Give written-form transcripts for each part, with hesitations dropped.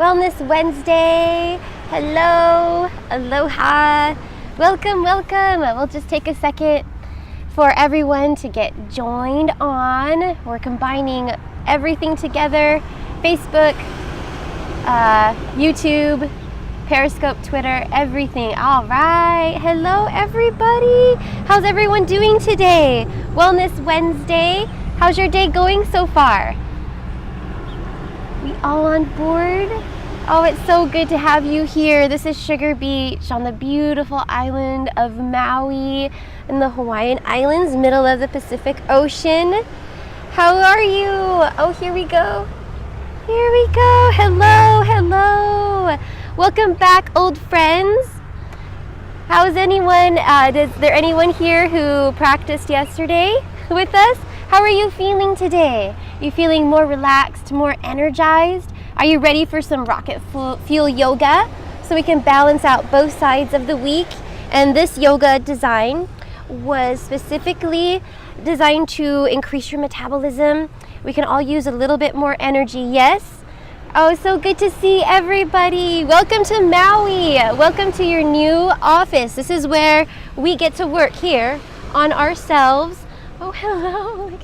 Wellness Wednesday. Hello, aloha, welcome. We'll just take a second for everyone to get joined on. We're combining everything together: Facebook, YouTube, Periscope, Twitter, everything. All right. Hello, everybody. How's everyone doing today? Wellness Wednesday. How's your day going so far? We all on board? Oh, it's so good to have you here. This is Sugar Beach on the beautiful island of Maui in the Hawaiian Islands, middle of the Pacific Ocean. How are you? Oh, here we go. Here we go. Hello. Welcome back, old friends. How's anyone? Is there anyone here who practiced yesterday with us? How are you feeling today? You feeling more relaxed, more energized? Are you ready for some rocket fuel yoga so we can balance out both sides of the week? And this yoga design was specifically designed to increase your metabolism. We can all use a little bit more energy, yes? Oh, so good to see everybody. Welcome to Maui. Welcome to your new office. This is where we get to work here on ourselves. Oh, hello.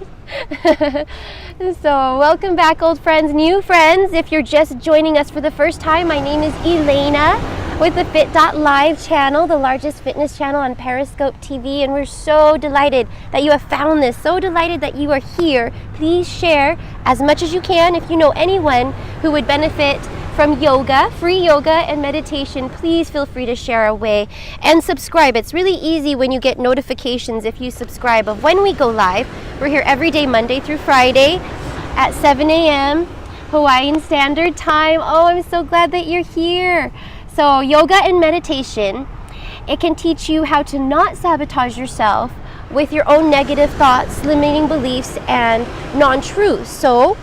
So welcome back, old friends, new friends. If you're just joining us for the first time, my name is Elaina with the Fit.live channel, the largest fitness channel on Periscope TV, and we're so delighted that you have found this, so delighted that you are here. Please share as much as you can. If you know anyone who would benefit from yoga, free yoga and meditation, please feel free to share away and subscribe. It's really easy when you get notifications if you subscribe of when we go live. We're here every day, Monday through Friday at 7 a.m. Hawaiian Standard Time. Oh, I'm so glad that you're here. So yoga and meditation, it can teach you how to not sabotage yourself with your own negative thoughts, limiting beliefs, and non-truths. So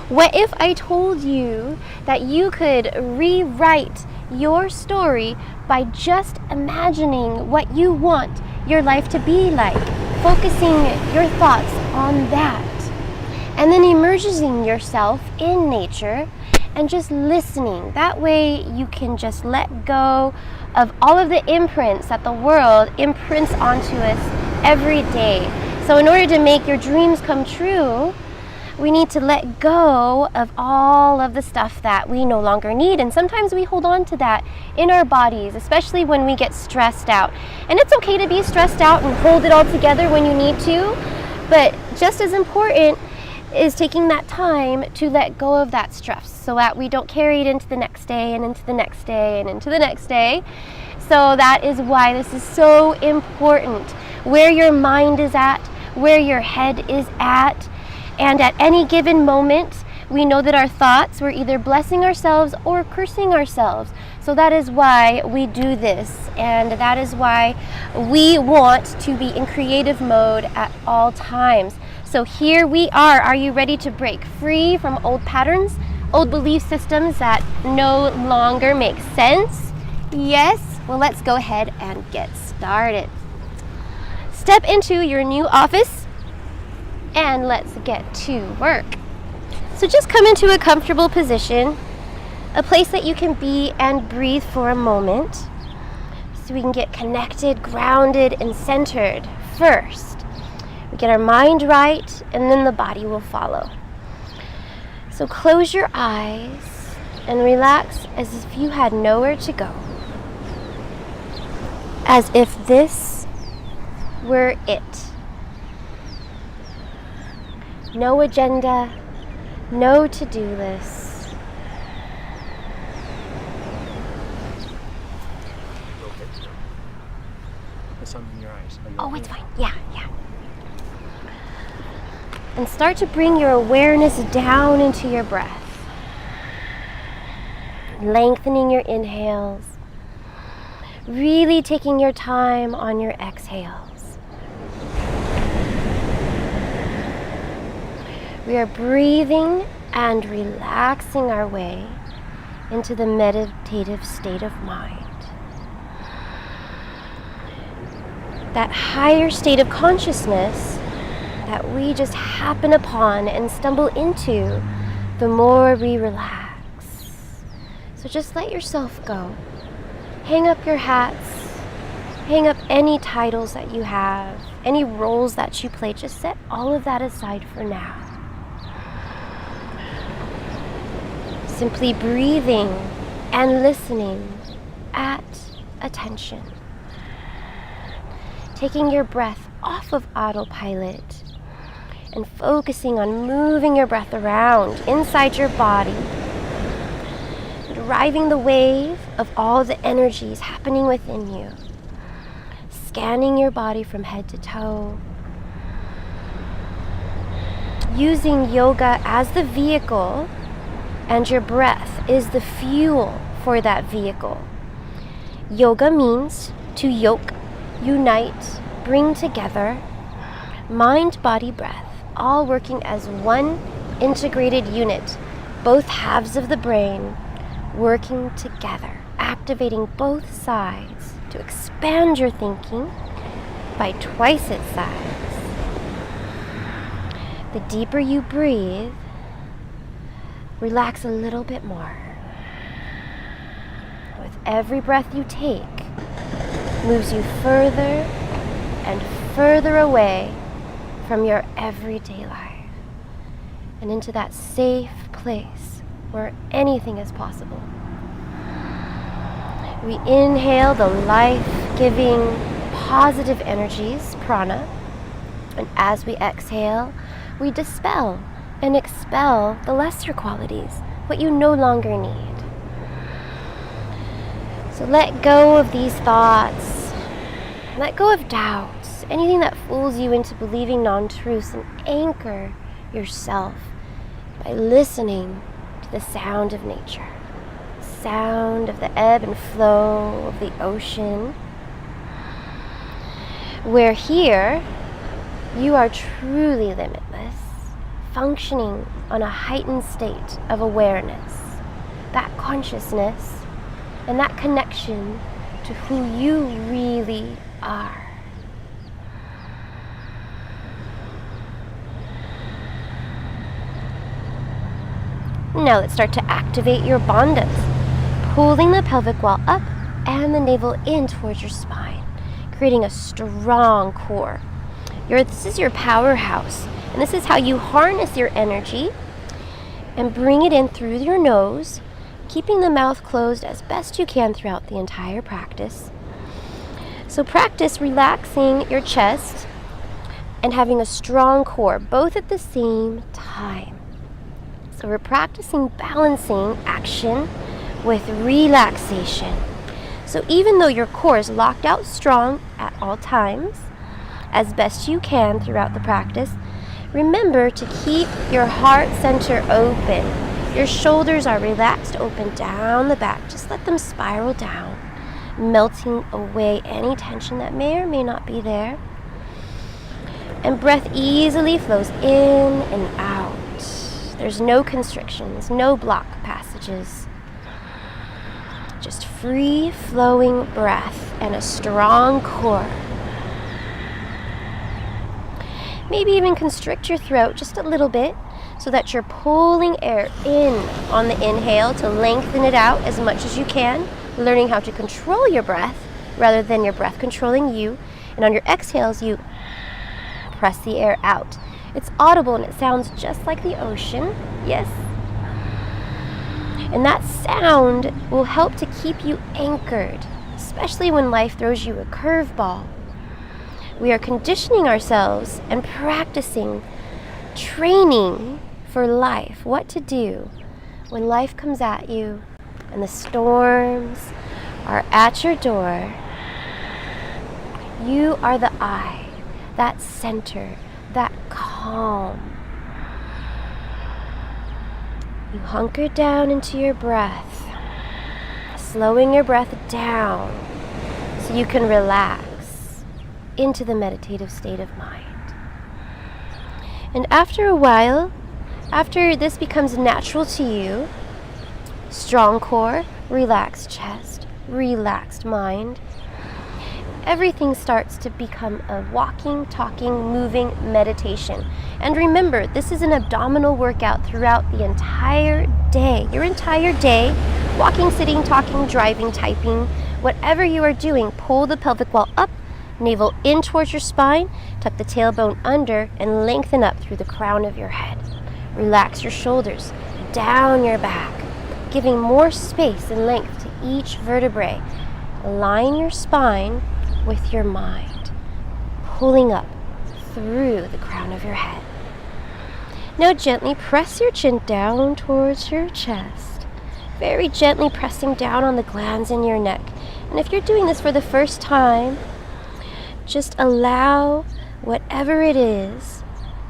what if I told you that you could rewrite your story by just imagining what you want your life to be like, focusing your thoughts on that, and then immersing yourself in nature and just listening. That way you can just let go of all of the imprints that the world imprints onto us every day. So in order to make your dreams come true, we need to let go of all of the stuff that we no longer need. And sometimes we hold on to that in our bodies, especially when we get stressed out. And it's okay to be stressed out and hold it all together when you need to. But just as important is taking that time to let go of that stress so that we don't carry it into the next day and into the next day and into the next day. So that is why this is so important. Where your mind is at, where your head is at. And at any given moment, we know that our thoughts, we're either blessing ourselves or cursing ourselves. So that is why we do this. And that is why we want to be in creative mode at all times. So here we are. Are you ready to break free from old patterns, old belief systems that no longer make sense? Yes? Well, let's go ahead and get started. Step into your new office. And let's get to work. So just come into a comfortable position, a place that you can be and breathe for a moment so we can get connected, grounded, and centered first. We get our mind right, and then the body will follow. So close your eyes and relax as if you had nowhere to go. As if this were it. No agenda, no to-do list. There's something in your eyes. Oh, it's fine. Yeah. And start to bring your awareness down into your breath. Lengthening your inhales. Really taking your time on your exhales. We are breathing and relaxing our way into the meditative state of mind. That higher state of consciousness that we just happen upon and stumble into the more we relax. So just let yourself go. Hang up your hats. Hang up any titles that you have, any roles that you play. Just set all of that aside for now. Simply breathing and listening at attention. Taking your breath off of autopilot and focusing on moving your breath around inside your body, driving the wave of all the energies happening within you, scanning your body from head to toe, using yoga as the vehicle, and your breath is the fuel for that vehicle. Yoga means to yoke, unite, bring together, mind, body, breath, all working as one integrated unit, both halves of the brain working together, activating both sides to expand your thinking by twice its size. The deeper you breathe, relax a little bit more. With every breath you take, moves you further and further away from your everyday life and into that safe place where anything is possible. We inhale the life-giving, positive energies, prana, and as we exhale, we dispel and expel the lesser qualities, what you no longer need. So let go of these thoughts, let go of doubts, anything that fools you into believing non-truths, and anchor yourself by listening to the sound of nature, the sound of the ebb and flow of the ocean, where here you are truly limitless, functioning on a heightened state of awareness, that consciousness, and that connection to who you really are. Now let's start to activate your bandhas, pulling the pelvic wall up and the navel in towards your spine, creating a strong core. This is your powerhouse, and this is how you harness your energy and bring it in through your nose, keeping the mouth closed as best you can throughout the entire practice. So practice relaxing your chest and having a strong core, both at the same time. So we're practicing balancing action with relaxation. So even though your core is locked out strong at all times, as best you can throughout the practice, remember to keep your heart center open. Your shoulders are relaxed, open down the back. Just let them spiral down, melting away any tension that may or may not be there. And breath easily flows in and out. There's no constrictions, no block passages. Just free flowing breath and a strong core. Maybe even constrict your throat just a little bit so that you're pulling air in on the inhale to lengthen it out as much as you can, learning how to control your breath rather than your breath controlling you. And on your exhales, you press the air out. It's audible and it sounds just like the ocean, yes? And that sound will help to keep you anchored, especially when life throws you a curveball. We are conditioning ourselves and practicing, training for life, what to do when life comes at you and the storms are at your door. You are the eye, that center, that calm. You hunker down into your breath, slowing your breath down so you can relax into the meditative state of mind. And after a while, after this becomes natural to you, strong core, relaxed chest, relaxed mind, everything starts to become a walking, talking, moving meditation. And remember, this is an abdominal workout throughout the entire day. Your entire day walking, sitting, talking, driving, typing, whatever you are doing, pull the pelvic wall up, navel in towards your spine, tuck the tailbone under, and lengthen up through the crown of your head. Relax your shoulders down your back, giving more space and length to each vertebrae. Align your spine with your mind, pulling up through the crown of your head. Now gently press your chin down towards your chest, very gently pressing down on the glands in your neck. And if you're doing this for the first time, just allow whatever it is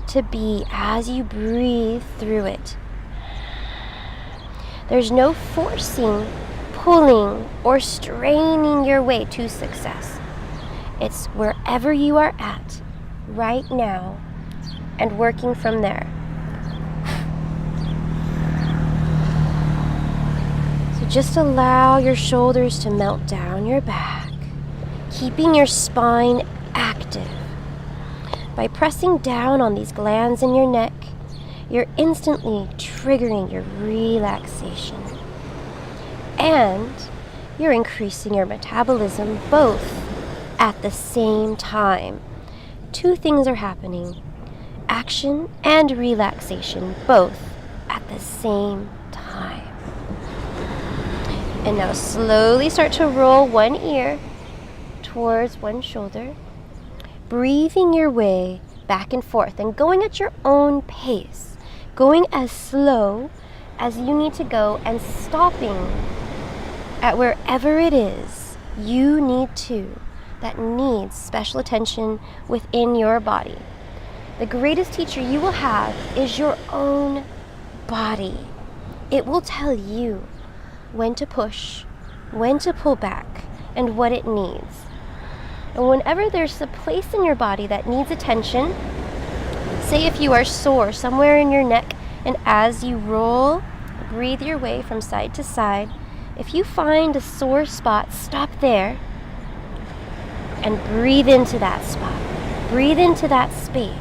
to be as you breathe through it. There's no forcing, pulling, or straining your way to success. It's wherever you are at right now and working from there. So just allow your shoulders to melt down your back, keeping your spine active. By pressing down on these glands in your neck, you're instantly triggering your relaxation. And you're increasing your metabolism both at the same time. Two things are happening: action and relaxation, both at the same time. And now slowly start to roll one ear towards one shoulder, breathing your way back and forth and going at your own pace, going as slow as you need to go and stopping at wherever it is you need to that needs special attention within your body. The greatest teacher you will have is your own body. It will tell you when to push, when to pull back, and what it needs. And whenever there's a place in your body that needs attention, say if you are sore somewhere in your neck, and as you roll, breathe your way from side to side, if you find a sore spot, stop there and breathe into that spot. Breathe into that space.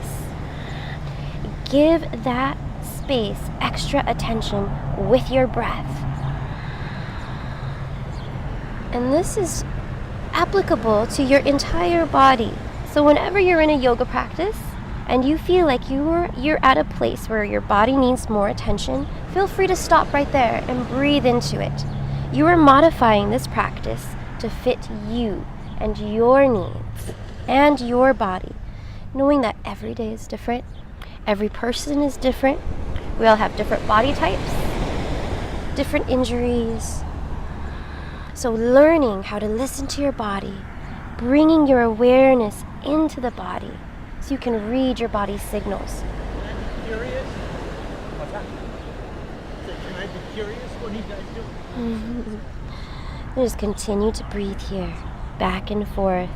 Give that space extra attention with your breath. And this is applicable to your entire body. So whenever you're in a yoga practice and you feel like you're at a place where your body needs more attention, feel free to stop right there and breathe into it. You are modifying this practice to fit you and your needs and your body, knowing that every day is different, every person is different, we all have different body types, different injuries. So learning how to listen to your body, bringing your awareness into the body so you can read your body's signals. Can I be curious? What's that? Can I be curious? What are you guys doing? Just continue to breathe here, back and forth.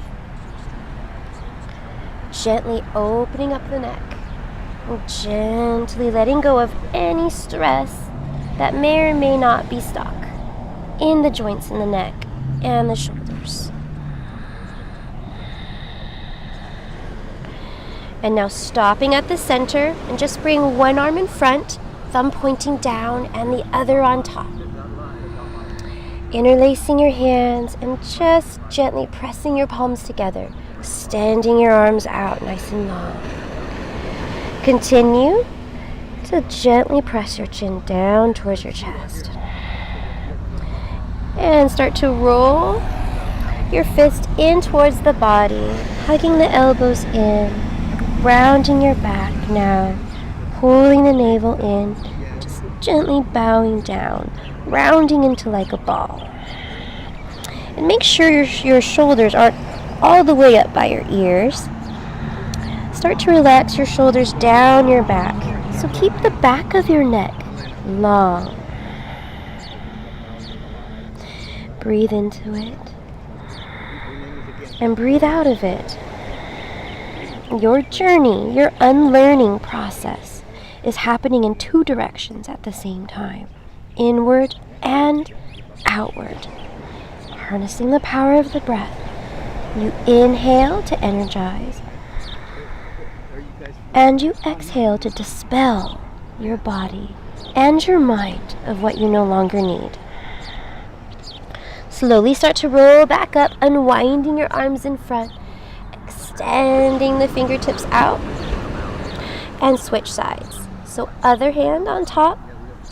Gently opening up the neck and gently letting go of any stress that may or may not be stuck in the joints in the neck and the shoulders. And now stopping at the center and just bring one arm in front, thumb pointing down and the other on top. Interlacing your hands and just gently pressing your palms together, extending your arms out nice and long. Continue to gently press your chin down towards your chest. And start to roll your fist in towards the body, hugging the elbows in, rounding your back now, pulling the navel in, just gently bowing down, rounding into like a ball. And make sure your shoulders aren't all the way up by your ears. Start to relax your shoulders down your back. So keep the back of your neck long. Breathe into it and breathe out of it. Your journey, your unlearning process is happening in two directions at the same time, inward and outward. Harnessing the power of the breath, you inhale to energize, and you exhale to dispel your body and your mind of what you no longer need. slowly start to roll back up, unwinding your arms in front, extending the fingertips out, and switch sides. So other hand on top,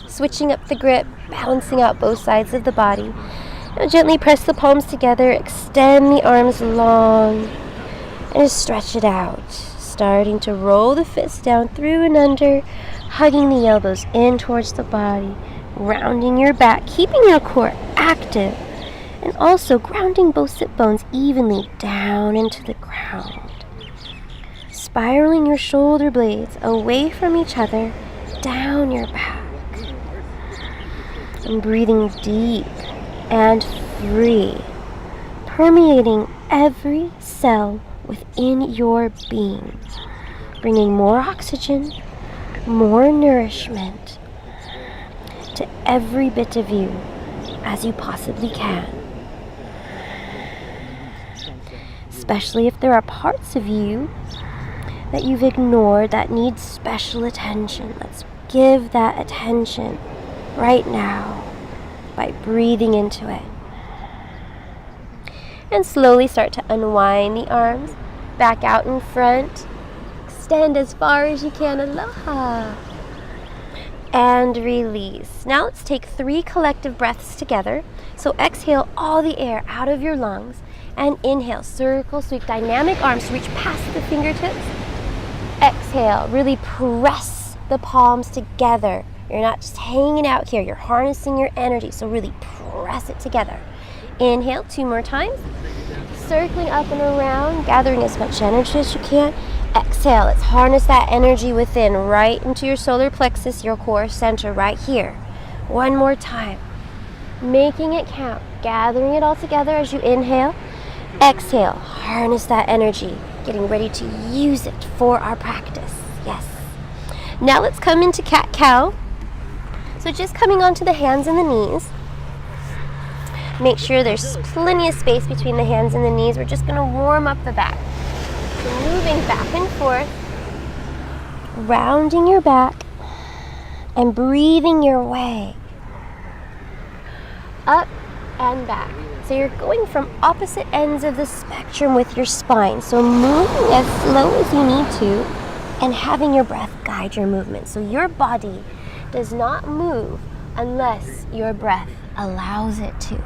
switching up the grip, balancing out both sides of the body. Now gently press the palms together, extend the arms long, and just stretch it out. Starting to roll the fists down through and under, hugging the elbows in towards the body, rounding your back, keeping your core active, and also grounding both sit bones evenly down into the ground. Spiraling your shoulder blades away from each other, down your back. And breathing deep and free, permeating every cell within your being, bringing more oxygen, more nourishment to every bit of you as you possibly can. Especially if there are parts of you that you've ignored that need special attention. Let's give that attention right now by breathing into it. And slowly start to unwind the arms back out in front. Extend as far as you can. Aloha. And release. Now let's take 3 collective breaths together. So exhale all the air out of your lungs. And inhale, circle, sweep, dynamic arms, reach past the fingertips. Exhale, really press the palms together. You're not just hanging out here, you're harnessing your energy, so really press it together. Inhale, 2 more times. Circling up and around, gathering as much energy as you can. Exhale, let's harness that energy within, right into your solar plexus, your core center right here. 1 more time. Making it count, gathering it all together as you inhale. Exhale, harness that energy, getting ready to use it for our practice. Yes. Now let's come into cat-cow. So just coming onto the hands and the knees. Make sure there's plenty of space between the hands and the knees. We're just going to warm up the back. So moving back and forth, rounding your back, and breathing your way up and back. So you're going from opposite ends of the spectrum with your spine. So moving as slow as you need to and having your breath guide your movement. So your body does not move unless your breath allows it to. You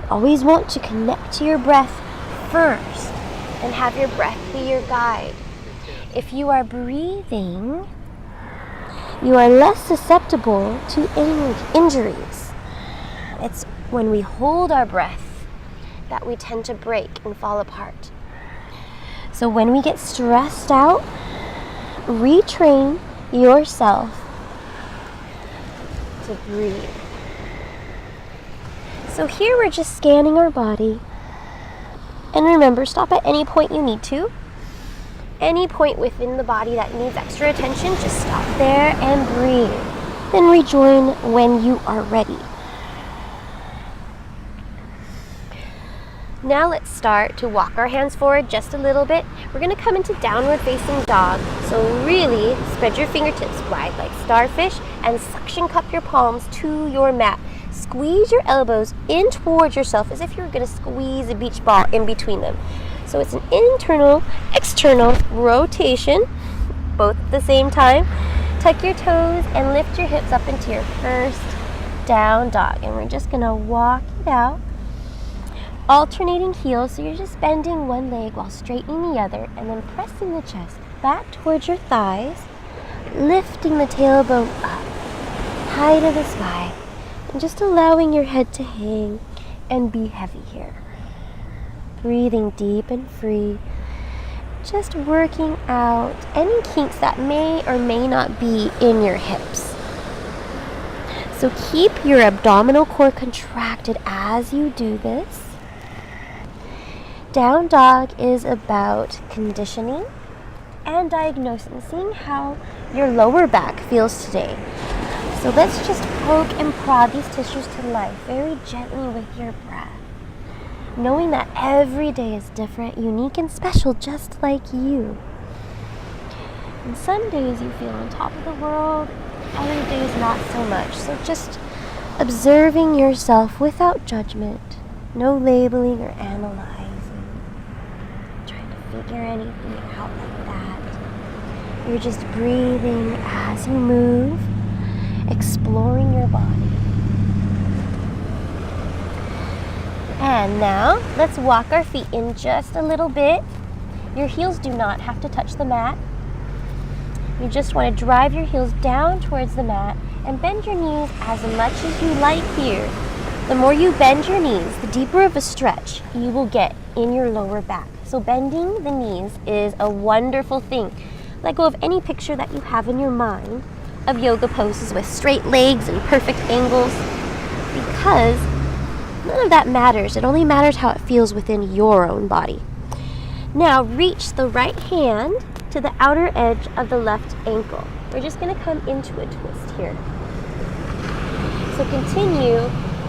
always want to connect to your breath first and have your breath be your guide. If you are breathing, you are less susceptible to injuries. It's when we hold our breath that we tend to break and fall apart. So when we get stressed out, retrain yourself to breathe. So here we're just scanning our body. And remember, stop at any point you need to. Any point within the body that needs extra attention, just stop there and breathe. Then rejoin when you are ready. Now let's start to walk our hands forward just a little bit. We're going to come into downward facing dog. So really spread your fingertips wide like starfish and suction cup your palms to your mat. Squeeze your elbows in towards yourself as if you were going to squeeze a beach ball in between them. So it's an internal, external rotation, both at the same time. Tuck your toes and lift your hips up into your first down dog. And we're just going to walk it out. Alternating heels, so you're just bending one leg while straightening the other and then pressing the chest back towards your thighs, lifting the tailbone up, high to the sky, and just allowing your head to hang and be heavy here. Breathing deep and free, just working out any kinks that may or may not be in your hips. So keep your abdominal core contracted as you do this. Down dog is about conditioning and diagnosing, seeing how your lower back feels today. So let's just poke and prod these tissues to life very gently with your breath. Knowing that every day is different, unique, and special just like you. And some days you feel on top of the world, other days not so much. So just observing yourself without judgment, no labeling or analyzing, trying to figure anything out like that. You're just breathing as you move, exploring your body. And now, let's walk our feet in just a little bit. Your heels do not have to touch the mat. You just want to drive your heels down towards the mat and bend your knees as much as you like here. The more you bend your knees, the deeper of a stretch you will get in your lower back. So bending the knees is a wonderful thing. Let go of any picture that you have in your mind of yoga poses with straight legs and perfect angles, because none of that matters. It only matters how it feels within your own body. Now reach the right hand to the outer edge of the left ankle. We're just going to come into a twist here. So continue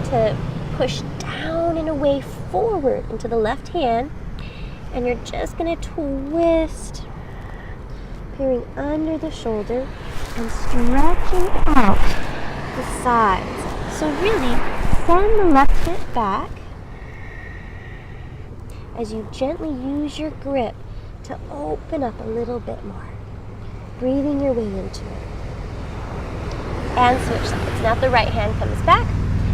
to push down and away forward into the left hand, and you're just going to twist, peering under the shoulder and stretching out the sides. So really send the left hip back as you gently use your grip to open up a little bit more, breathing your way into it. And switch sides. Now if the right hand comes back,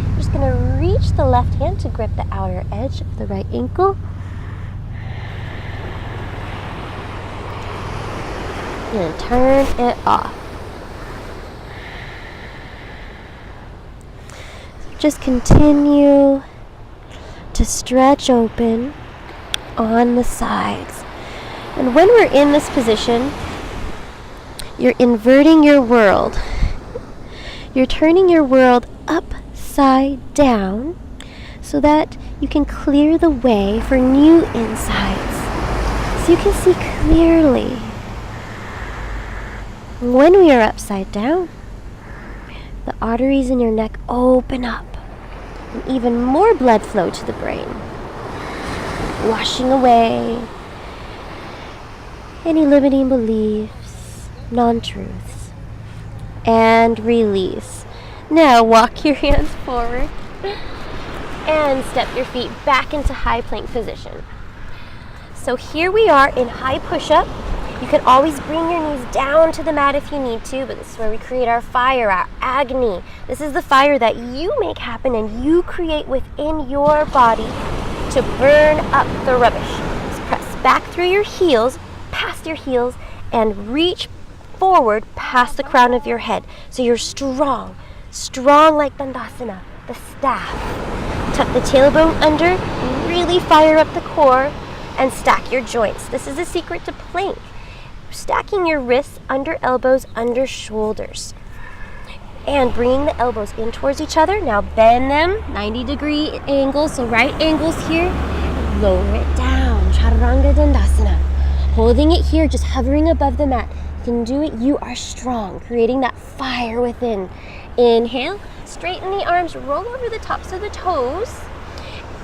you're just going to reach the left hand to grip the outer edge of the right ankle. And turn it off. So just continue to stretch open on the sides. And when we're in this position, you're inverting your world. You're turning your world upside down so that you can clear the way for new insights, so you can see clearly. When we are upside down, the arteries in your neck open up, and even more blood flow to the brain, washing away any limiting beliefs, non-truths, and release. Now walk your hands forward and step your feet back into high plank position. So here we are in high push-up. You can always bring your knees down to the mat if you need to, but this is where we create our fire, our agony. This is the fire that you make happen and you create within your body to burn up the rubbish. So press back through your heels, past your heels, and reach forward past the crown of your head. So you're strong like Dandasana, the staff. Tuck the tailbone under, really fire up the core, and stack your joints. This is the secret to plank. Stacking your wrists under elbows, under shoulders. And bringing the elbows in towards each other. Now bend them, 90-degree angles, so right angles here. Lower it down, Chaturanga Dandasana. Holding it here, just hovering above the mat. You can do it, you are strong, creating that fire within. Inhale, straighten the arms, roll over the tops of the toes,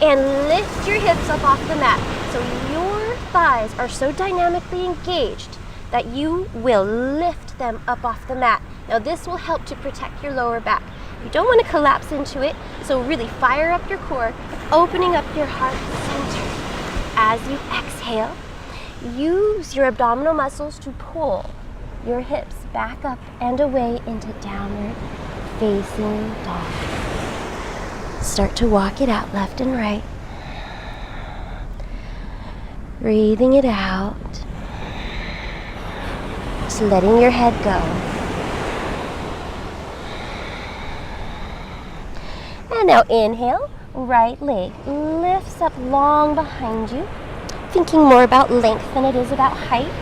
and lift your hips up off the mat. So your thighs are so dynamically engaged that you will lift them up off the mat. Now this will help to protect your lower back. You don't want to collapse into it, so really fire up your core, opening up your heart center. As you exhale, use your abdominal muscles to pull your hips back up and away into downward facing dog. Start to walk it out left and right. Breathing it out. Just letting your head go. And now inhale, right leg lifts up long behind you, thinking more about length than it is about height.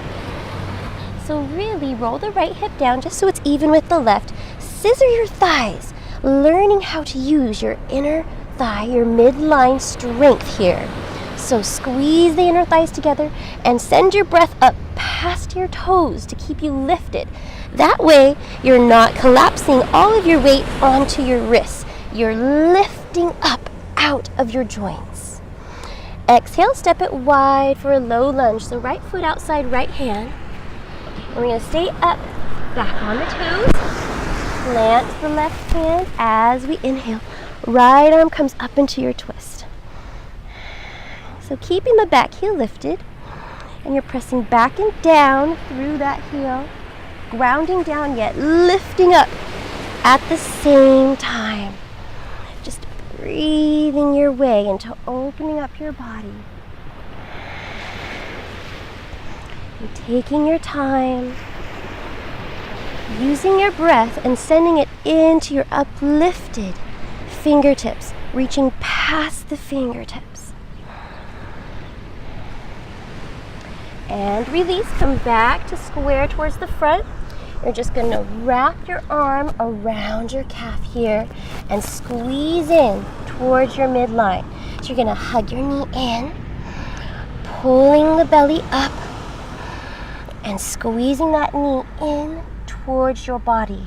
So really roll the right hip down just so it's even with the left. Scissor your thighs, learning how to use your inner thigh, your midline strength here. So squeeze the inner thighs together and send your breath up past your toes to keep you lifted. That way, you're not collapsing all of your weight onto your wrists. You're lifting up out of your joints. Exhale, step it wide for a low lunge. So right foot outside right hand. We're going to stay up, back on the toes. Plant the left hand as we inhale. Right arm comes up into your twist. So keeping the back heel lifted, and you're pressing back and down through that heel, grounding down yet lifting up at the same time. Just breathing your way into opening up your body. And taking your time, using your breath and sending it into your uplifted fingertips, reaching past the fingertips. And release, come back to square towards the front. You're just going to wrap your arm around your calf here and squeeze in towards your midline. So you're going to hug your knee in, pulling the belly up and squeezing that knee in towards your body.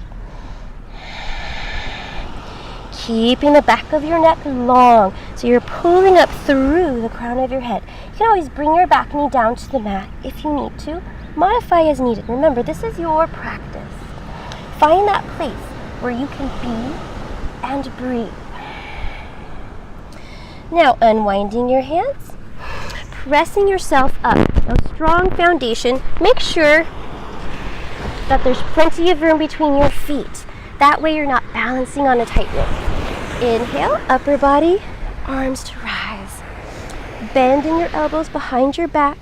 Keeping the back of your neck long, so you're pulling up through the crown of your head. You can always bring your back knee down to the mat if you need to. Modify as needed. Remember, this is your practice. Find that place where you can be and breathe. Now, unwinding your hands, pressing yourself up. A strong foundation. Make sure that there's plenty of room between your feet. That way you're not balancing on a tightrope. Inhale, upper body, arms to rise. Bending your elbows behind your back,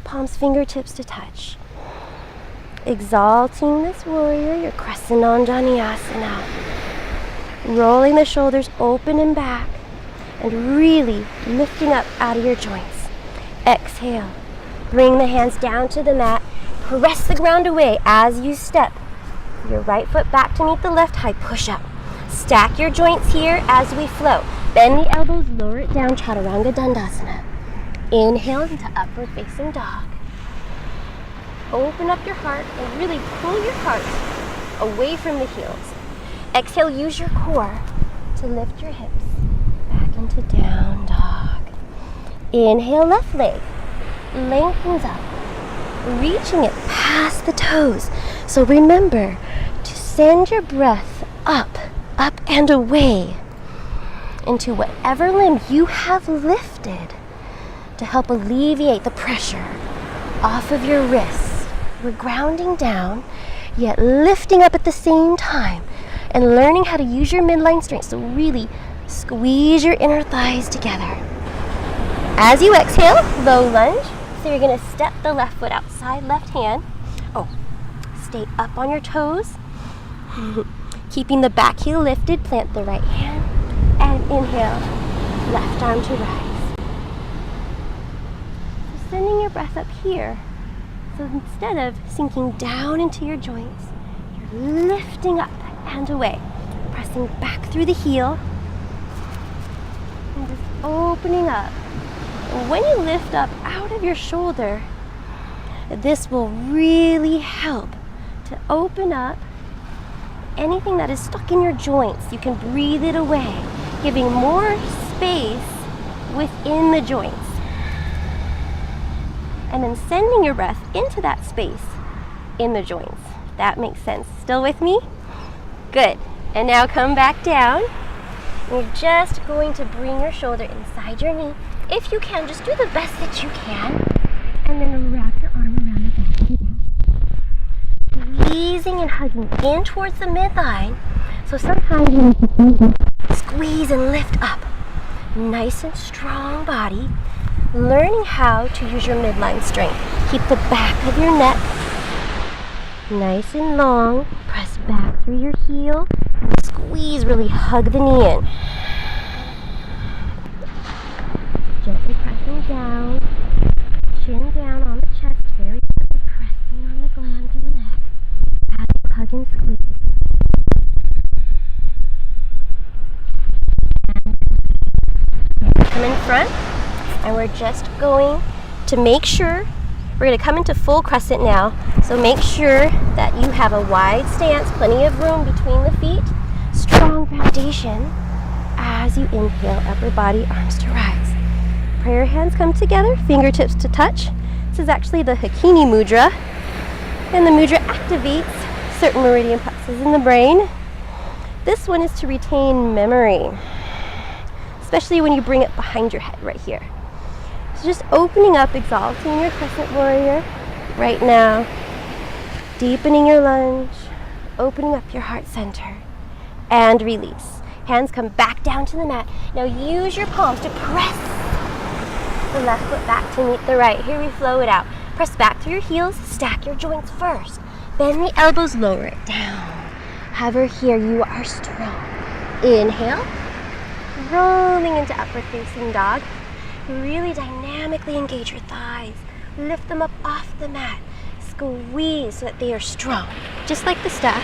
palms, fingertips to touch. Exalting this warrior, your Krasanandanyasana. Rolling the shoulders open and back, and really lifting up out of your joints. Exhale, bring the hands down to the mat. Press the ground away as you step. Your right foot back to meet the left, high push up. Stack your joints here as we flow. Bend the elbows, lower it down, Chaturanga Dandasana. Inhale into upward facing dog. Open up your heart and really pull your heart away from the heels. Exhale, use your core to lift your hips back into down dog. Inhale, left leg lengthens up, reaching it past the toes. So remember to send your breath up and away into whatever limb you have lifted to help alleviate the pressure off of your wrists. We're grounding down, yet lifting up at the same time and learning how to use your midline strength. So really squeeze your inner thighs together. As you exhale, low lunge. So you're going to step the left foot outside, left hand. Stay up on your toes. Keeping the back heel lifted, plant the right hand. And inhale, left arm to rise. So sending your breath up here. So instead of sinking down into your joints, you're lifting up and away. Pressing back through the heel. And just opening up. And when you lift up out of your shoulder, this will really help to open up anything that is stuck in your joints. You can breathe it away, giving more space within the joints. And then sending your breath into that space in the joints. That makes sense. Still with me? Good. And now come back down. You're just going to bring your shoulder inside your knee. If you can, just do the best that you can. And then wrap your arm around the back of your neck. Squeezing and hugging in towards the midline. So sometimes you need to squeeze and lift up. Nice and strong body. Learning how to use your midline strength. Keep the back of your neck nice and long. Press back through your heel. And squeeze, really hug the knee in. Gently pressing down. Chin down on the chest. Very gently pressing on the glands in the neck. As you hug and squeeze. And come in front. And we're just going to make sure, we're going to come into full crescent now. So make sure that you have a wide stance, plenty of room between the feet, strong foundation as you inhale, upper body, arms to rise. Prayer hands come together, fingertips to touch. This is actually the Hakini mudra. And the mudra activates certain meridian plexuses in the brain This one is to retain memory, especially when you bring it behind your head right here. So just opening up, exalting your crescent warrior right now, deepening your lunge, opening up your heart center, and release. Hands come back down to the mat. Now use your palms to press the left foot back to meet the right. Here we flow it out. Press back through your heels, stack your joints first. Bend the elbows, lower it down. Hover here, you are strong. Inhale, rolling into upward facing dog. Really dynamically engage your thighs. Lift them up off the mat. Squeeze so that they are strong, just like the staff.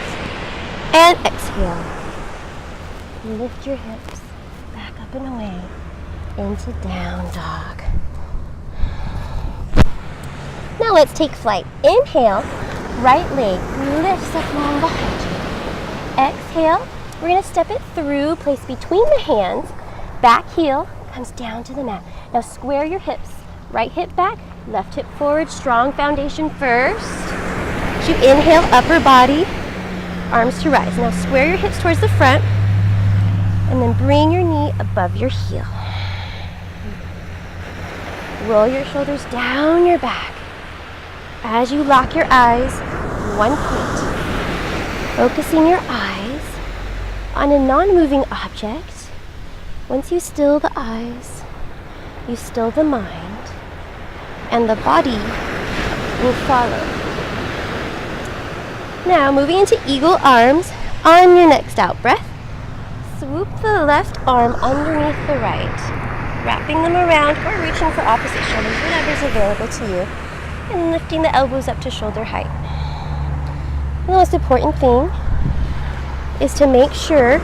And exhale. Lift your hips back up and away into down dog. Now let's take flight. Inhale, right leg lifts up long behind you. Exhale, we're going to step it through, place between the hands. Back heel comes down to the mat. Now square your hips. Right hip back, left hip forward, strong foundation first. As you inhale, upper body, arms to rise. Now square your hips towards the front, and then bring your knee above your heel. Roll your shoulders down your back. As you lock your eyes, one point. Focusing your eyes on a non-moving object. Once you still the eyes, you still the mind, and the body will follow. Now moving into eagle arms. On your next out breath, swoop the left arm underneath the right, wrapping them around or reaching for opposite shoulders, whatever's available to you, and lifting the elbows up to shoulder height. The most important thing is to make sure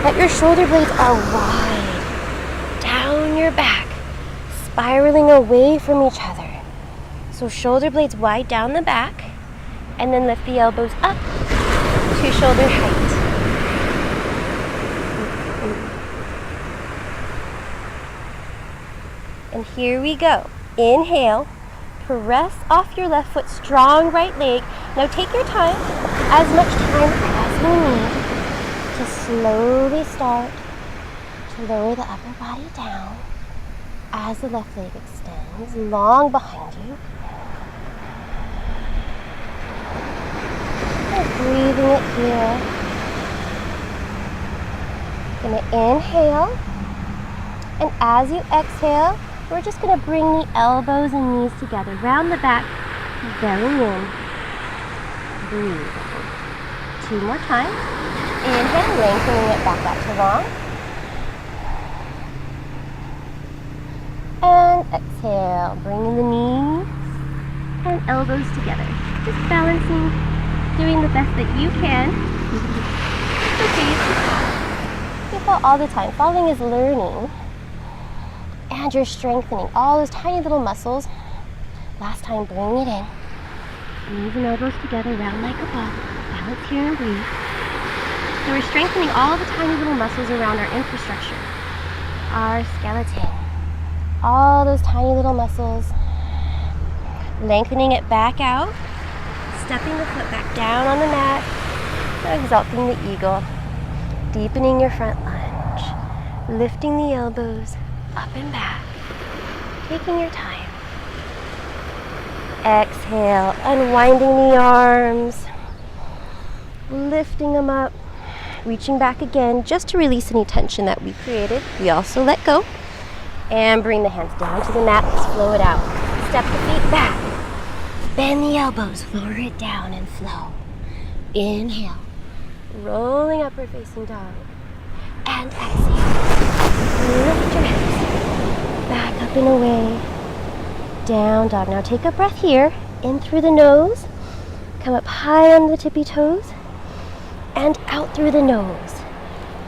that your shoulder blades are wide, down your back, spiraling away from each other. So shoulder blades wide down the back, and then lift the elbows up to shoulder height. And here we go. Inhale, press off your left foot, strong right leg. Now take your time, as much time as you need, to slowly start to lower the upper body down as the left leg extends long behind you. And breathing it here. Gonna inhale, and as you exhale, we're just gonna bring the elbows and knees together, round the back, belly in. Breathe. 2 more times. Inhale, lengthening it back up to long. And exhale, bringing the knees and elbows together. Just balancing, doing the best that you can. It's okay. You fall all the time. Falling is learning. And you're strengthening all those tiny little muscles. Last time, bring it in. Knees and elbows together, round like a ball. Balance here and breathe. So we're strengthening all the tiny little muscles around our infrastructure, our skeleton. All those tiny little muscles. Lengthening it back out. Stepping the foot back down on the mat. Exalting the eagle. Deepening your front lunge. Lifting the elbows up and back. Taking your time. Exhale, unwinding the arms. Lifting them up. Reaching back again just to release any tension that we created. We also let go. And bring the hands down to the mat. Let's flow it out. Step the feet back. Bend the elbows. Lower it down and flow. Inhale. Rolling upward facing dog. And exhale. Lift your hips. Back up and away. Down dog. Now take a breath here. In through the nose. Come up high on the tippy toes. And out through the nose.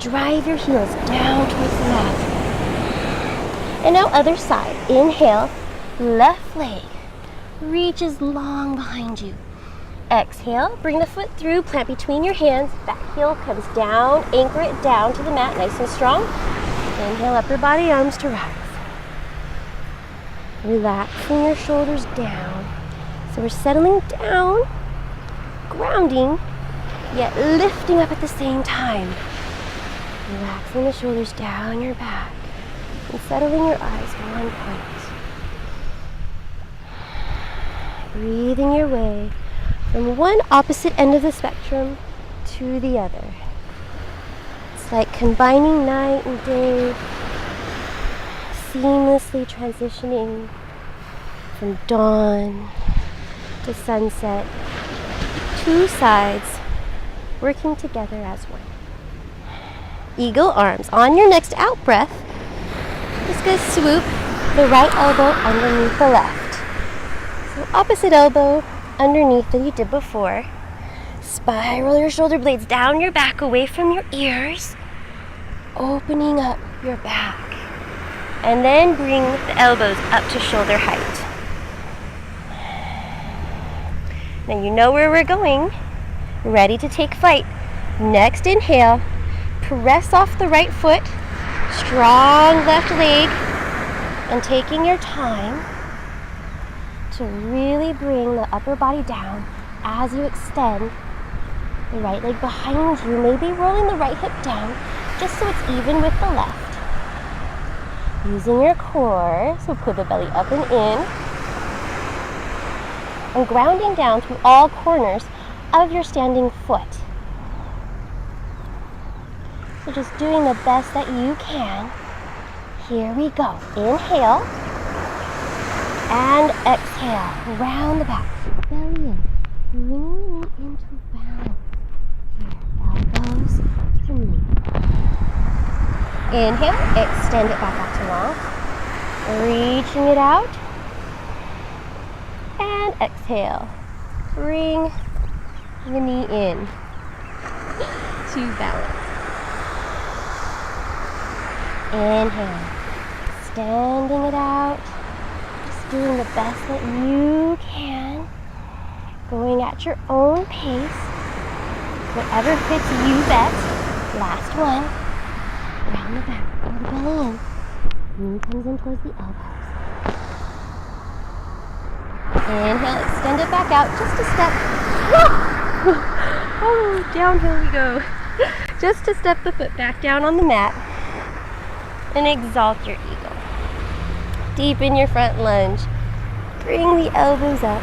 Drive your heels down towards the mat. And now other side. Inhale, left leg reaches long behind you. Exhale, bring the foot through, plant between your hands. Back heel comes down, anchor it down to the mat, nice and strong. Inhale, upper body, arms to rise. Relaxing your shoulders down. So we're settling down, grounding, yet lifting up at the same time. Relaxing the shoulders down your back and settling your eyes to one point. Breathing your way from one opposite end of the spectrum to the other. It's like combining night and day, seamlessly transitioning from dawn to sunset, two sides working together as one. Eagle arms. On your next out breath, just gonna swoop the right elbow underneath the left. So opposite elbow underneath that you did before. Spiral your shoulder blades down your back, away from your ears, opening up your back. And then bring the elbows up to shoulder height. Now you know where we're going. Ready to take flight. Next inhale, press off the right foot, strong left leg, and taking your time to really bring the upper body down as you extend the right leg behind you, maybe rolling the right hip down just so it's even with the left. Using your core, so pull the belly up and in, and grounding down through all corners of your standing foot. So just doing the best that you can. Here we go. Inhale and exhale. Round the back. Belly in. Bringing it into balance. Here, elbows to knee. Inhale, extend it back out to long. Reaching it out. And exhale. Bring the knee in to balance. Inhale, extending it out, just doing the best that you can, going at your own pace, whatever fits you best. Last one, round the back, pull the belly in, knee comes in towards the elbows. Inhale, extend it back out, just a step. Oh, downhill we go. Just to step the foot back down on the mat. And exalt your eagle. Deepen your front lunge. Bring the elbows up.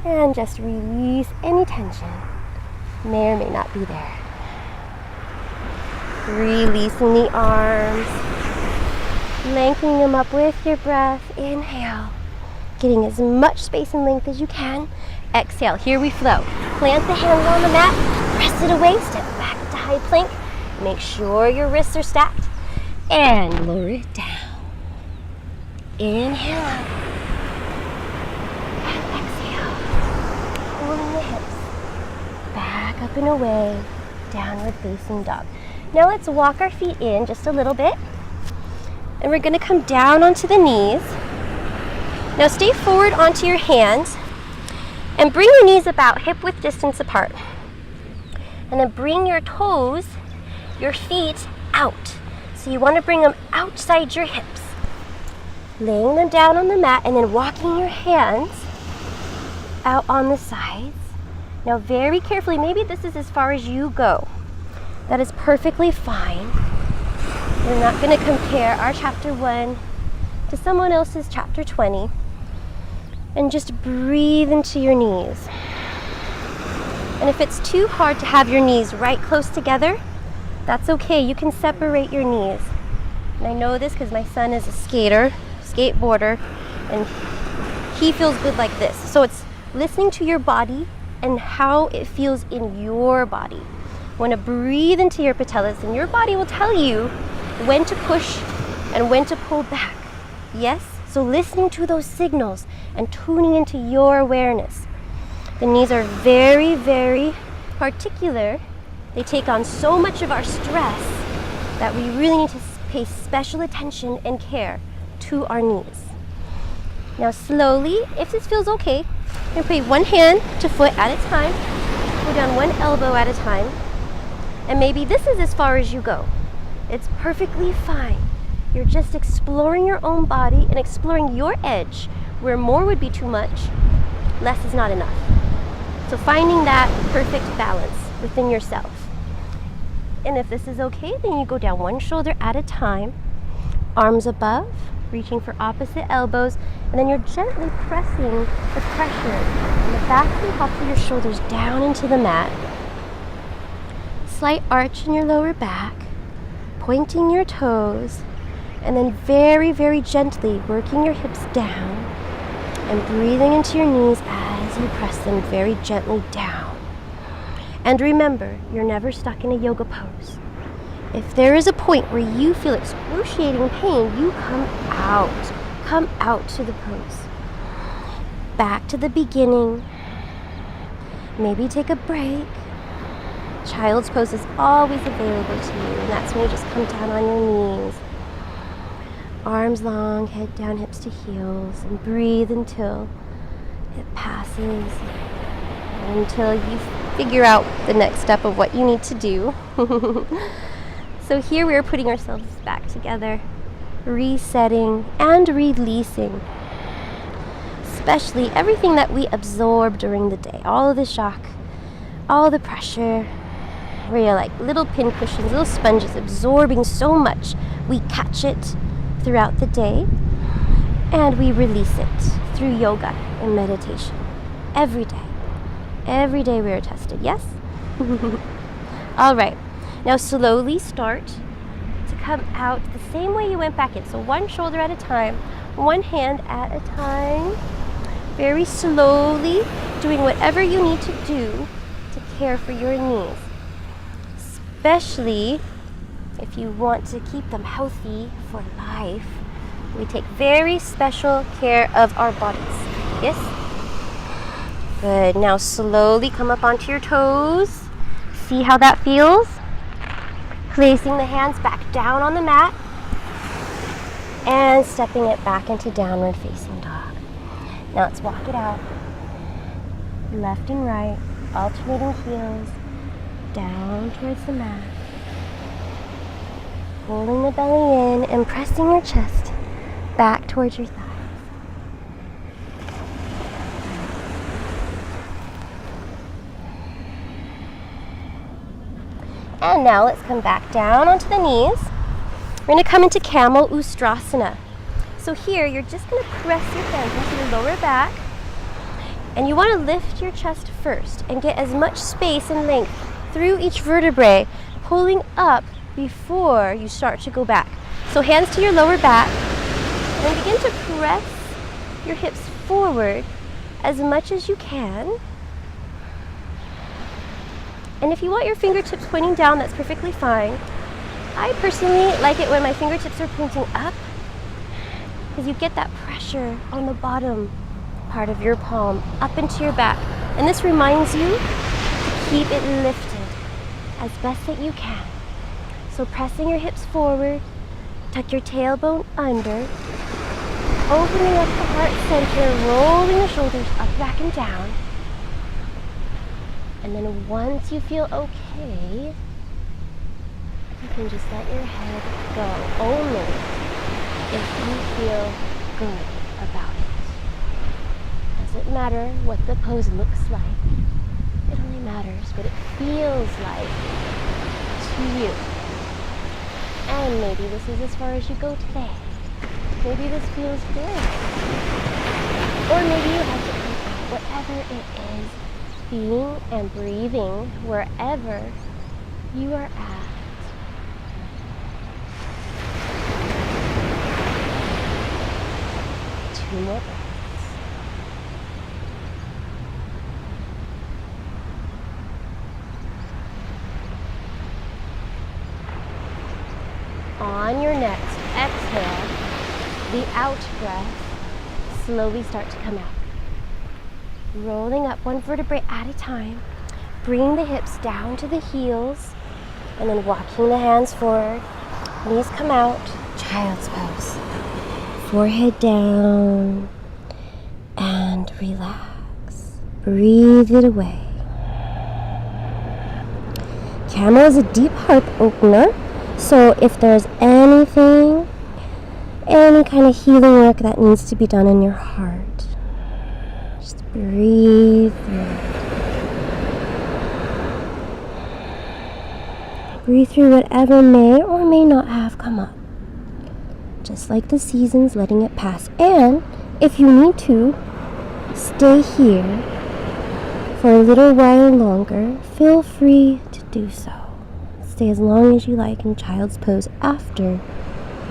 And just release any tension. May or may not be there. Releasing the arms. Lengthening them up with your breath. Inhale. Getting as much space and length as you can. Exhale. Here we flow. Plant the hands on the mat. Press it away. Step back to high plank. Make sure your wrists are stacked and lower it down. Inhale up and exhale. Pulling the hips back up and away, downward facing dog. Now let's walk our feet in just a little bit, and we're going to come down onto the knees. Now stay forward onto your hands and bring your knees about hip width distance apart. And then bring your toes, your feet out. So you want to bring them outside your hips. Laying them down on the mat and then walking your hands out on the sides. Now very carefully, maybe this is as far as you go. That is perfectly fine. We're not going to compare our chapter 1 to someone else's chapter 20. And just breathe into your knees. And if it's too hard to have your knees right close together, that's okay. You can separate your knees. And I know this because my son is a skateboarder, and he feels good like this. So it's listening to your body and how it feels in your body. You want to breathe into your patellas, and your body will tell you when to push and when to pull back. Yes? So listening to those signals and tuning into your awareness. The knees are very, very particular. They take on so much of our stress that we really need to pay special attention and care to our knees. Now slowly, if this feels okay, you're going to put one hand to foot at a time, go down one elbow at a time, and maybe this is as far as you go. It's perfectly fine. You're just exploring your own body and exploring your edge, where more would be too much, less is not enough. So finding that perfect balance within yourself. And if this is okay, then you go down one shoulder at a time, arms above, reaching for opposite elbows, and then you're gently pressing the pressure on the back and top of your shoulders down into the mat. Slight arch in your lower back, pointing your toes, and then very, very gently working your hips down and breathing into your knees as you press them very gently down. And remember, you're never stuck in a yoga pose. If there is a point where you feel excruciating pain, you come out to the pose. Back to the beginning. Maybe take a break. Child's pose is always available to you, and that's when you just come down on your knees. Arms long, head down, hips to heels, and breathe until it passes, until you figure out the next step of what you need to do. So here we are putting ourselves back together, resetting and releasing, especially everything that we absorb during the day, all of the shock, all the pressure. We're like little pin cushions, little sponges absorbing so much. We catch it throughout the day and we release it through yoga and meditation. Every day. Every day we are tested, yes? All right. Now slowly start to come out the same way you went back in. So one shoulder at a time, one hand at a time. Very slowly doing whatever you need to do to care for your knees. Especially if you want to keep them healthy for life. We take very special care of our bodies. Yes? Good. Now slowly come up onto your toes. See how that feels? Placing the hands back down on the mat and stepping it back into downward facing dog. Now let's walk it out. Left and right, alternating heels, down towards the mat. Pulling the belly in and pressing your chest back towards your thighs. And now let's come back down onto the knees. We're going to come into Camel Ustrasana. So here you're just going to press your hands into the lower back, and you want to lift your chest first and get as much space and length through each vertebrae, pulling up before you start to go back. So hands to your lower back, and then begin to press your hips forward as much as you can. And if you want your fingertips pointing down, that's perfectly fine. I personally like it when my fingertips are pointing up, because you get that pressure on the bottom part of your palm up into your back. And this reminds you to keep it lifted as best that you can. So pressing your hips forward, tuck your tailbone under, opening up the heart center, rolling the shoulders up, back, and down. And then once you feel okay, you can just let your head go, only if you feel good about it. Doesn't matter what the pose looks like. It only matters what it feels like to you. And maybe this is as far as you go today. Maybe this feels good. Or maybe you have to come out, whatever it is, being and breathing wherever you are at. Two more breaths. On your next exhale, the out breath, slowly start to come out. Rolling up one vertebrae at a time, bringing the hips down to the heels, and then walking the hands forward. Knees come out, child's pose. Forehead down, and relax. Breathe it away. Camel is a deep heart opener, so if there's anything, any kind of healing work that needs to be done in your heart, just breathe through it. Breathe through whatever may or may not have come up. Just like the seasons, letting it pass. And if you need to, stay here for a little while longer. Feel free to do so. Stay as long as you like in child's pose after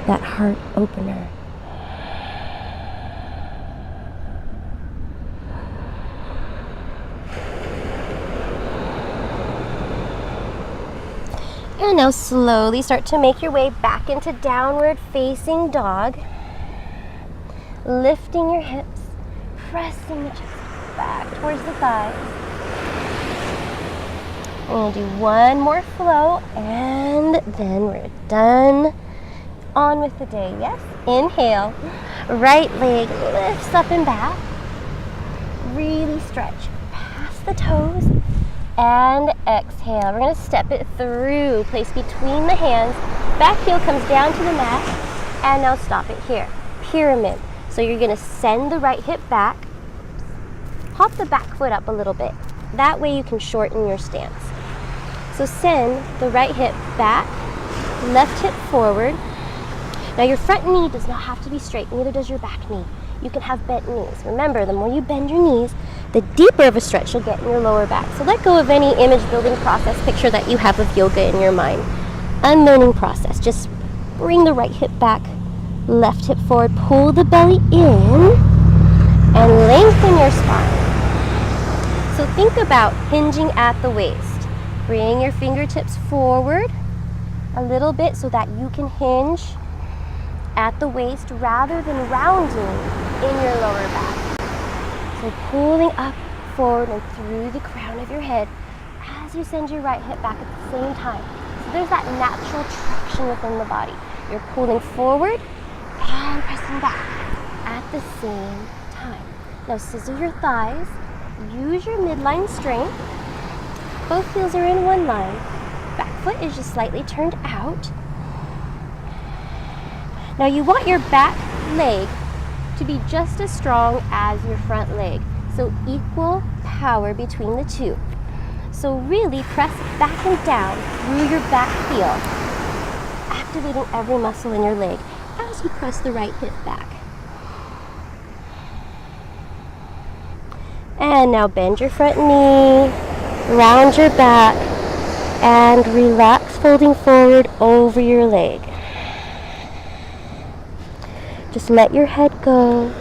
that heart opener. And now slowly start to make your way back into downward facing dog. Lifting your hips, pressing the chest back towards the thighs. And we'll do one more flow, and then we're done. On with the day, yes? Inhale, right leg lifts up and back. Really stretch past the toes. And exhale. We're going to step it through. Place between the hands. Back heel comes down to the mat. And now stop it here. Pyramid. So you're going to send the right hip back. Hop the back foot up a little bit. That way you can shorten your stance. So send the right hip back. Left hip forward. Now your front knee does not have to be straight. Neither does your back knee. You can have bent knees. Remember, the more you bend your knees, the deeper of a stretch you'll get in your lower back. So let go of any image building process picture that you have of yoga in your mind. Unlearning process. Just bring the right hip back, left hip forward, pull the belly in, and lengthen your spine. So think about hinging at the waist. Bring your fingertips forward a little bit so that you can hinge at the waist rather than rounding in your lower back. So pulling up, forward, and through the crown of your head as you send your right hip back at the same time. So there's that natural traction within the body. You're pulling forward and pressing back at the same time. Now scissor your thighs. Use your midline strength. Both heels are in one line. Back foot is just slightly turned out. Now you want your back leg to be just as strong as your front leg. So equal power between the two. So really press back and down through your back heel, activating every muscle in your leg as you press the right hip back. And now bend your front knee, round your back, and relax, folding forward over your leg. Just let your head go,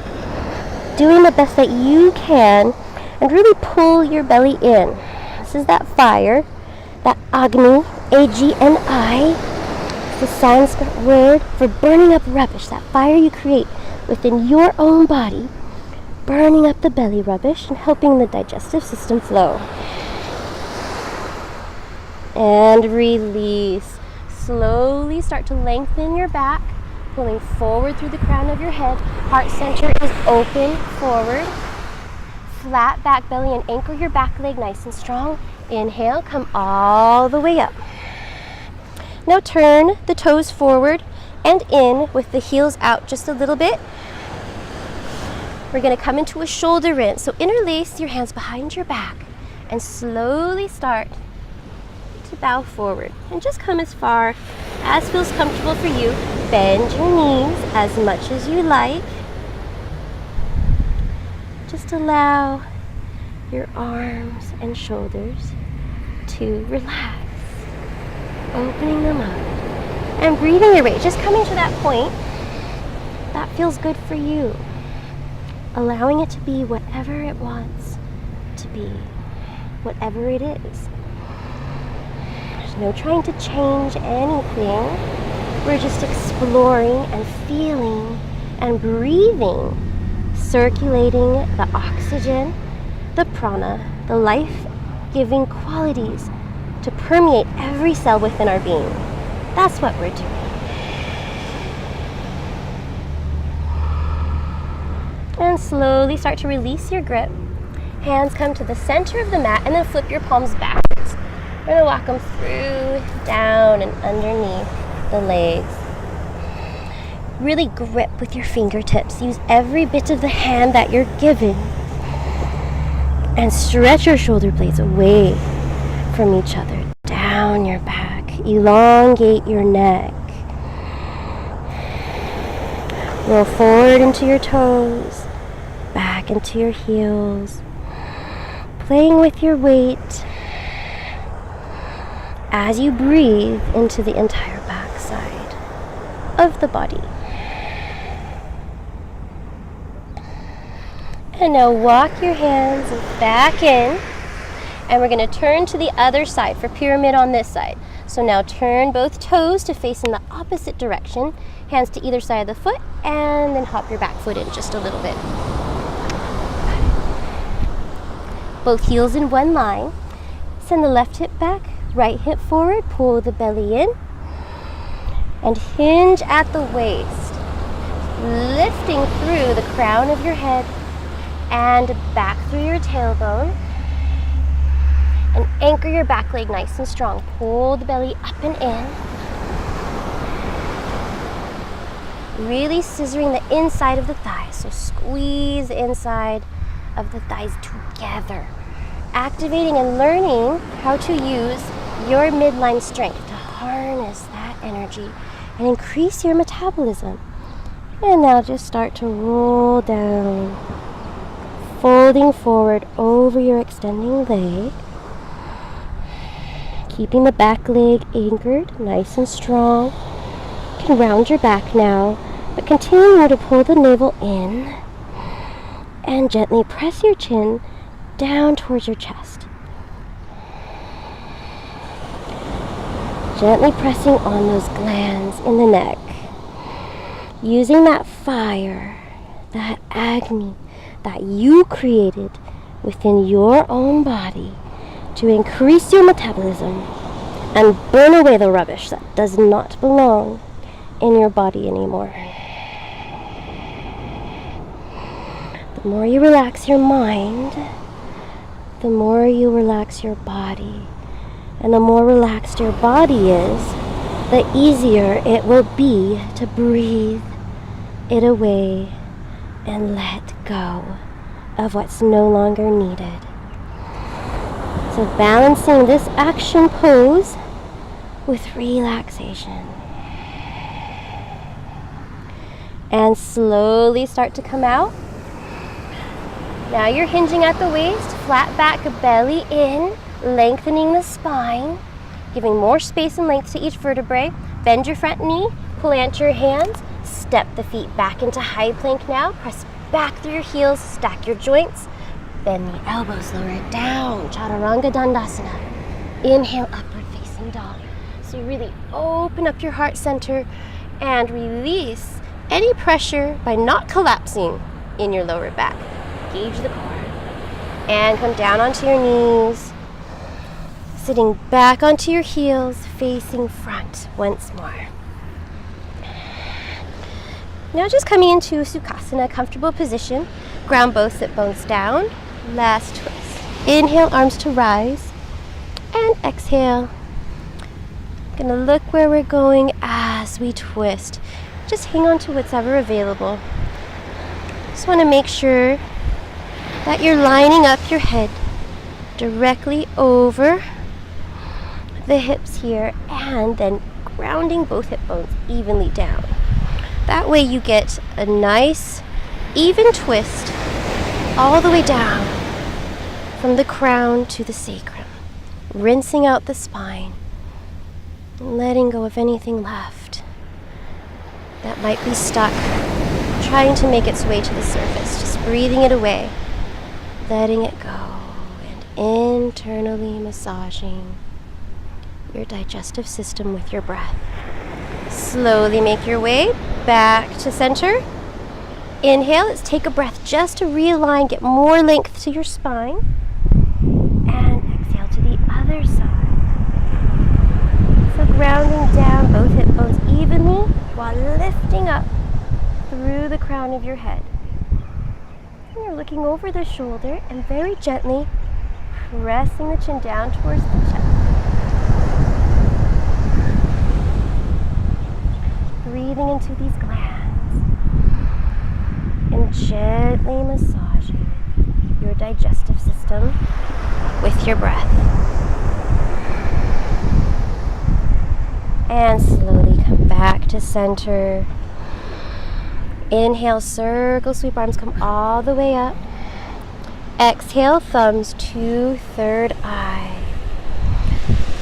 doing the best that you can, and really pull your belly in. This is that fire, that Agni, A-G-N-I, the Sanskrit word for burning up rubbish, that fire you create within your own body, burning up the belly rubbish and helping the digestive system flow. And release. Slowly start to lengthen your back, pulling forward through the crown of your head. Heart center is open forward. Flat back belly and anchor your back leg nice and strong. Inhale, come all the way up. Now turn the toes forward and in with the heels out just a little bit. We're going to come into a shoulder rinse. So interlace your hands behind your back and slowly start to bow forward. And just come as far as feels comfortable for you. Bend your knees as much as you like. Just allow your arms and shoulders to relax. Opening them up. And breathing your way. Just coming to that point that feels good for you. Allowing it to be whatever it wants to be. Whatever it is. There's no trying to change anything. We're just exploring and feeling and breathing. Circulating the oxygen, the prana, the life-giving qualities to permeate every cell within our being. That's what we're doing. And slowly start to release your grip. Hands come to the center of the mat and then flip your palms backwards. We're going to walk them through, down, and underneath the legs. Really grip with your fingertips. Use every bit of the hand that you're given. And stretch your shoulder blades away from each other. Down your back, Elongate your neck. Roll forward into your toes, back into your heels, playing with your weight as you breathe into the entire backside of the body. And now walk your hands back in, and we're going to turn to the other side for pyramid on this side. So now turn both toes to face in the opposite direction, hands to either side of the foot, and then hop your back foot in just a little bit. Both heels in one line. Send the left hip back, right hip forward, pull the belly in, and hinge at the waist, lifting through the crown of your head and back through your tailbone. And anchor your back leg nice and strong. Pull the belly up and in. Really scissoring the inside of the thighs. So squeeze the inside of the thighs together. Activating and learning how to use your midline strength to harness that energy and increase your metabolism. And now just start to roll down, folding forward over your extending leg. Keeping the back leg anchored, nice and strong. You can round your back now, but continue to pull the navel in and gently press your chin down towards your chest. Gently pressing on those glands in the neck. Using that fire, that agni that you created within your own body to increase your metabolism and burn away the rubbish that does not belong in your body anymore. The more you relax your mind, the more you relax your body. And the more relaxed your body is, the easier it will be to breathe it away and let go of what's no longer needed. So balancing this action pose with relaxation. And slowly start to come out. Now you're hinging at the waist, flat back, belly in, lengthening the spine, giving more space and length to each vertebrae. Bend your front knee, plant your hands, step the feet back into high plank now. Press back through your heels, stack your joints. Bend the elbows, lower it down, Chaturanga Dandasana. Inhale, upward facing dog. So you really open up your heart center and release any pressure by not collapsing in your lower back. Engage the core. And come down onto your knees, sitting back onto your heels, facing front once more. Now just coming into Sukhasana, comfortable position. Ground both sit bones down. Last twist. Inhale, arms to rise. And exhale. Gonna look where we're going as we twist. Just hang on to what's ever available. Just want to make sure that you're lining up your head directly over the hips here and then grounding both hip bones evenly down. That way you get a nice even twist all the way down from the crown to the sacrum, rinsing out the spine, letting go of anything left that might be stuck, trying to make its way to the surface, just breathing it away, letting it go, and internally massaging your digestive system with your breath. Slowly make your way back to center. Inhale, let's take a breath just to realign, get more length to your spine. And exhale to the other side. So grounding down both hip bones evenly while lifting up through the crown of your head. And you're looking over the shoulder and very gently pressing the chin down towards the chest. Breathing into these glands and gently massaging your digestive system with your breath. And slowly come back to center. Inhale, circle, sweep arms, come all the way up. Exhale, thumbs to third eye.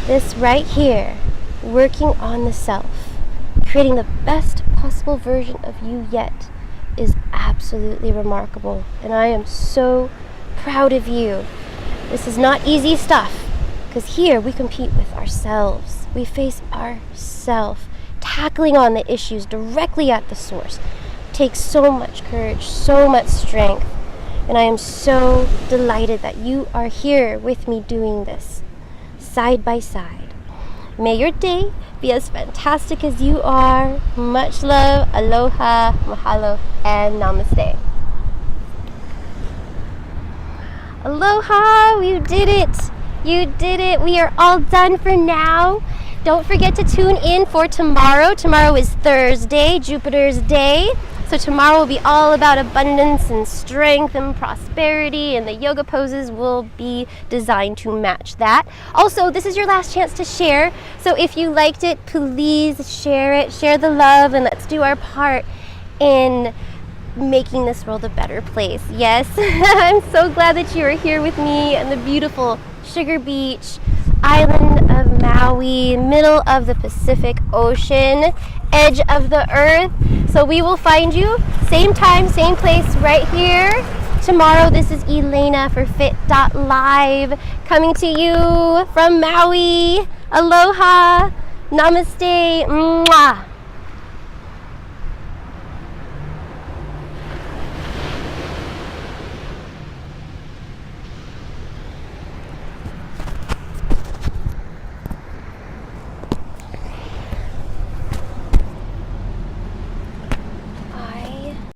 This right here, working on the self, creating the best possible version of you yet, is absolutely remarkable. And I am so proud of you. This is not easy stuff, because here we compete with ourselves. We face ourself. Tackling on the issues directly at the source takes so much courage, so much strength. And I am so delighted that you are here with me doing this, side by side. May your day be as fantastic as you are. Much love, aloha, mahalo, and namaste. Aloha, you did it. You did it. We are all done for now. Don't forget to tune in for tomorrow. Tomorrow is Thursday, Jupiter's day. So tomorrow will be all about abundance and strength and prosperity, and the yoga poses will be designed to match that. Also, this is your last chance to share. So if you liked it, please share it. Share the love, and let's do our part in making this world a better place. Yes, I'm so glad that you are here with me on the beautiful Sugar Beach island of Maui, middle of the Pacific Ocean, edge of the earth. So we will find you same time, same place, right here tomorrow. This is Elaina for fit.live, coming to you from Maui. Aloha, namaste, mwah.